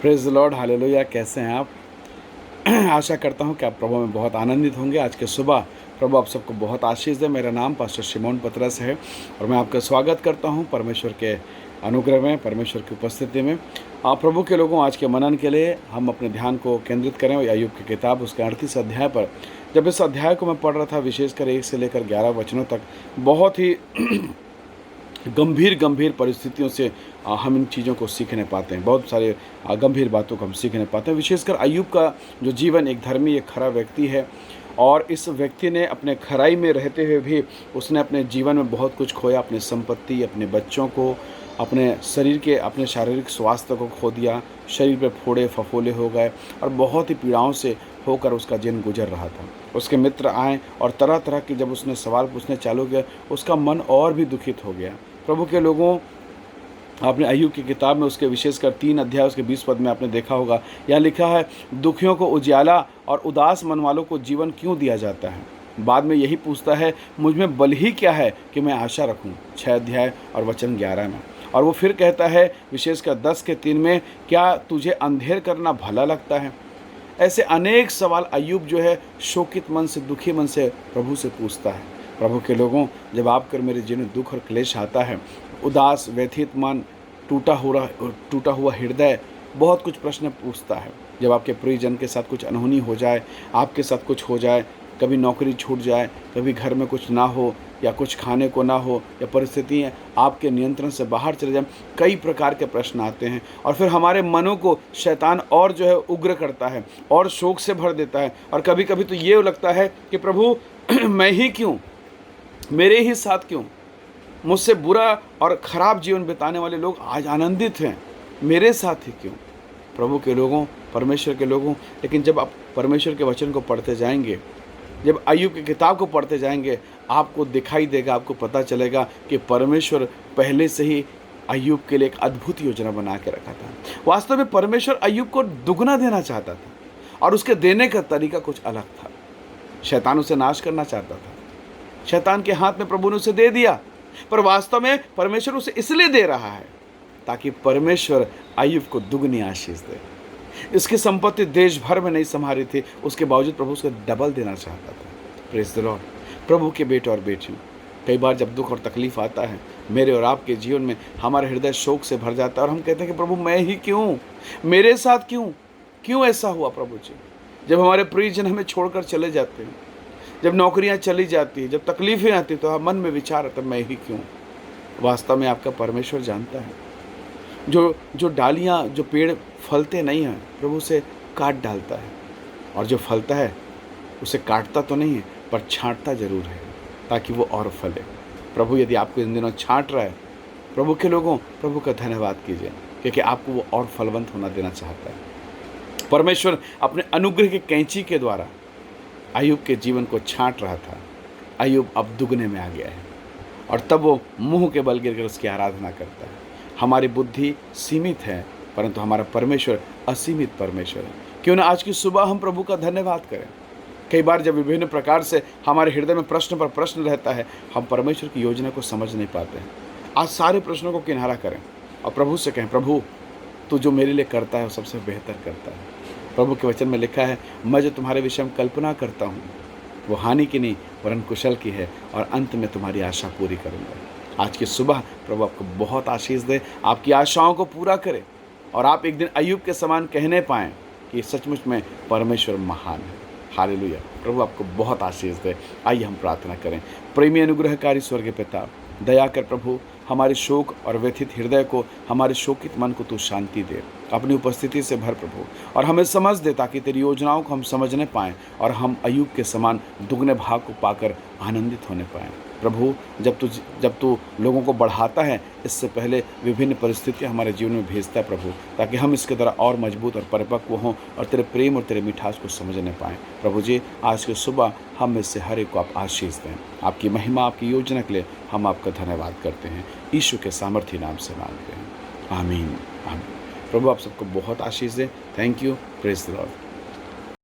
Praise the Lord, hallelujah. कैसे हैं आप? आशा करता हूं कि आप प्रभु में बहुत आनंदित होंगे। आज के सुबह प्रभु आप सबको बहुत आशीष दे। मेरा नाम पास्टर शिमोन पतरस है और मैं आपका स्वागत करता हूं परमेश्वर के अनुग्रह में, परमेश्वर की उपस्थिति में। आप प्रभु के लोगों, आज के मनन के लिए हम अपने ध्यान को केंद्रित करें अय्यूब की किताब उसके 38 अध्याय पर। जब इस अध्याय को मैं पढ़ रहा था, विशेषकर 1 से लेकर 11 वचनों तक, बहुत ही गंभीर परिस्थितियों से हम इन चीज़ों को सीखने पाते हैं। बहुत सारे गंभीर बातों को हम सीखने पाते हैं। विशेषकर अय्यूब का जो जीवन, एक धर्मी, एक खरा व्यक्ति है और इस व्यक्ति ने अपने खराई में रहते हुए भी उसने अपने जीवन में बहुत कुछ खोया। अपनी संपत्ति, अपने बच्चों को, अपने शरीर के, अपने शारीरिक स्वास्थ्य को खो दिया। शरीर पे फोड़े फफोले हो गए और बहुत ही पीड़ाओं से होकर उसका दिन गुजर रहा था। उसके मित्र आए और तरह तरह के जब उसने सवाल पूछने चालू किया, उसका मन और भी दुखित हो गया। प्रभु के लोगों, आपने अय्यूब की किताब में उसके विशेषकर 3 अध्याय उसके 20 पद में आपने देखा होगा, यहाँ लिखा है, दुखियों को उजियाला और उदास मन वालों को जीवन क्यों दिया जाता है। बाद में यही पूछता है, मुझ में बल ही क्या है कि मैं आशा रखूं। 6 अध्याय और वचन 11 में। और वो फिर कहता है विशेषकर 10 के 3 में, क्या तुझे अंधेर करना भला लगता है। ऐसे अनेक सवाल अय्यूब जो है शोकित मन से, दुखी मन से प्रभु से पूछता है। प्रभु के लोगों, जब आपकर मेरे जीवन में दुख और क्लेश आता है, उदास व्यथित मन, टूटा हुआ हृदय बहुत कुछ प्रश्न पूछता है। जब आपके प्रियजन के साथ कुछ अनहोनी हो जाए, आपके साथ कुछ हो जाए, कभी नौकरी छूट जाए, कभी घर में कुछ ना हो या कुछ खाने को ना हो या परिस्थितियाँ आपके नियंत्रण से बाहर चले जाएं, कई प्रकार के प्रश्न आते हैं और फिर हमारे मनों को शैतान और जो है उग्र करता है और शोक से भर देता है। और कभी कभी तो ये लगता है कि प्रभु मैं ही क्यों, मेरे ही साथ क्यों, मुझसे बुरा और ख़राब जीवन बिताने वाले लोग आज आनंदित हैं, मेरे साथ ही क्यों। प्रभु के लोगों, परमेश्वर के लोगों, लेकिन जब आप परमेश्वर के वचन को पढ़ते जाएंगे, जब अय्यूब की किताब को पढ़ते जाएंगे, आपको दिखाई देगा, आपको पता चलेगा कि परमेश्वर पहले से ही अय्यूब के लिए एक अद्भुत योजना बना के रखा था। वास्तव में परमेश्वर अय्यूब को दुगना देना चाहता था और उसके देने का तरीका कुछ अलग था। शैतान उसे नाश करना चाहता था, शैतान के हाथ में प्रभु ने उसे दे दिया, पर वास्तव में परमेश्वर उसे इसलिए दे रहा है ताकि परमेश्वर अय्यूब को दुगनी आशीष दे। इसकी संपत्ति देश भर में नहीं संभाली थी, उसके बावजूद प्रभु उसको डबल देना चाहता था। Praise the Lord. प्रभु के बेटे और बेटियों, कई बार जब दुख और तकलीफ आता है मेरे और आपके जीवन में, हमारे हृदय शोक से भर जाता है और हम कहते हैं कि प्रभु मैं ही क्यों, मेरे साथ क्यों ऐसा हुआ प्रभु जी। जब हमारे प्रियजन हमें छोड़कर चले जाते हैं, जब नौकरियां चली जाती हैं, जब तकलीफें आती तो मन में विचार आता मैं ही क्यों। वास्तव में आपका परमेश्वर जानता है। जो डालियां, जो पेड़ फलते नहीं हैं, प्रभु उसे काट डालता है, और जो फलता है उसे काटता तो नहीं है पर छांटता जरूर है ताकि वो और फले। प्रभु यदि आपको इन दिनों छांट रहा है, प्रभु के लोगों, प्रभु का धन्यवाद कीजिए, क्योंकि आपको वो और फलवंत होना देना चाहता है। परमेश्वर अपने अनुग्रह के कैंची के द्वारा अय्यूब के जीवन को छांट रहा था। अय्यूब अब दुगने में आ गया है और तब वो मुंह के बल गिरकर उसकी आराधना करता है। हमारी बुद्धि सीमित है परंतु हमारा परमेश्वर असीमित परमेश्वर है। क्यों ना आज की सुबह हम प्रभु का धन्यवाद करें। कई बार जब विभिन्न प्रकार से हमारे हृदय में प्रश्न पर प्रश्न रहता है, हम परमेश्वर की योजना को समझ नहीं पाते हैं। आज सारे प्रश्नों को किनारा करें और प्रभु से कहें, प्रभु तू जो मेरे लिए करता है वो सबसे बेहतर करता है। प्रभु के वचन में लिखा है, मैं जो तुम्हारे विषय में कल्पना करता हूँ वो हानि की नहीं वरन कुशल की है और अंत में तुम्हारी आशा पूरी करूँगा। आज की सुबह प्रभु आपको बहुत आशीष दे, आपकी आशाओं को पूरा करे और आप एक दिन अय्यूब के समान कहने पाएँ कि सचमुच में परमेश्वर महान है। हालेलुया। प्रभु आपको बहुत आशीष दे। आइए हम प्रार्थना करें। प्रेमी अनुग्रहकारी स्वर्गीय पिता, दया कर प्रभु, हमारे शोक और व्यथित हृदय को, हमारे शोकित मन को तू शांति दे, अपनी उपस्थिति से भर प्रभु, और हमें समझ दे ताकि तेरी योजनाओं को हम समझने पाएँ और हम अय्यूब के समान दुगने भाग को पाकर आनंदित होने पाएँ। प्रभु, जब तू लोगों को बढ़ाता है, इससे पहले विभिन्न परिस्थितियां हमारे जीवन में भेजता है प्रभु, ताकि हम इसके द्वारा और मजबूत और परिपक्व हों और तेरे प्रेम और तेरे मिठास को समझने पाएँ। प्रभु जी, आज की सुबह हम में से हर एक को आप आशीष दें। आपकी महिमा, आपकी योजना के लिए हम आपका धन्यवाद करते हैं। यीशु के सामर्थी नाम से मांगते हैं, आमीन आमीन। प्रभु आप सबको बहुत आशीष दें। Thank you. Praise the Lord.